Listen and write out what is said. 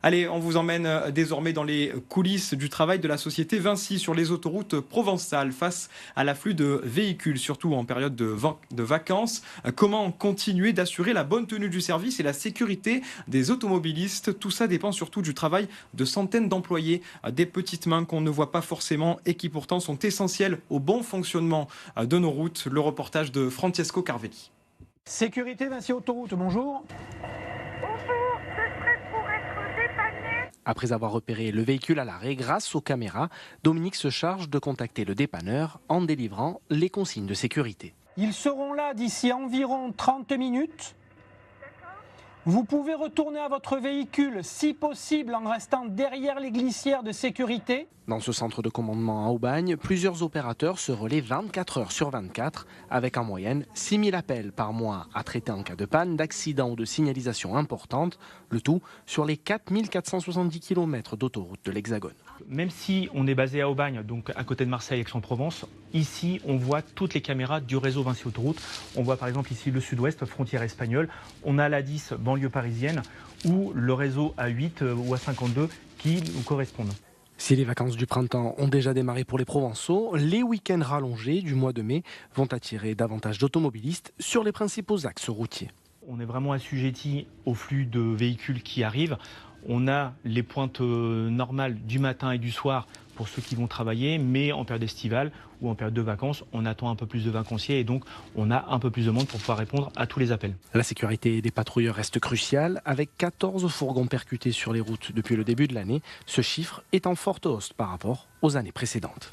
Allez, on vous emmène désormais dans les coulisses du travail de la société Vinci sur les autoroutes provençales face à l'afflux de véhicules, surtout en période de vacances. Comment continuer d'assurer la bonne tenue du service et la sécurité des automobilistes? Tout ça dépend surtout du travail de centaines d'employés, des petites mains qu'on ne voit pas forcément et qui pourtant sont essentielles au bon fonctionnement de nos routes. Le reportage de Francesco Carvelli. Sécurité Vinci Autoroute, bonjour. Bonjour, ce serait pour être dépanné. Après avoir repéré le véhicule à l'arrêt grâce aux caméras, Dominique se charge de contacter le dépanneur en délivrant les consignes de sécurité. Ils seront là d'ici environ 30 minutes. Vous pouvez retourner à votre véhicule si possible en restant derrière les glissières de sécurité. Dans ce centre de commandement à Aubagne, plusieurs opérateurs se relaient 24 heures sur 24, avec en moyenne 6 000 appels par mois à traiter en cas de panne, d'accident ou de signalisation importante, le tout sur les 4 470 km d'autoroute de l'Hexagone. Même si on est basé à Aubagne, donc à côté de Marseille, Aix-en-Provence, ici on voit toutes les caméras du réseau Vinci Autoroute. On voit par exemple ici le sud-ouest, frontière espagnole. On a la 10, banlieue parisienne, ou le réseau A8 ou A52 qui nous correspondent. Si les vacances du printemps ont déjà démarré pour les Provençaux, les week-ends rallongés du mois de mai vont attirer davantage d'automobilistes sur les principaux axes routiers. On est vraiment assujetti au flux de véhicules qui arrivent. On a les pointes normales du matin et du soir pour ceux qui vont travailler, mais en période estivale ou en période de vacances, on attend un peu plus de vacanciers et donc on a un peu plus de monde pour pouvoir répondre à tous les appels. La sécurité des patrouilleurs reste cruciale, avec 14 fourgons percutés sur les routes depuis le début de l'année. Ce chiffre est en forte hausse par rapport aux années précédentes.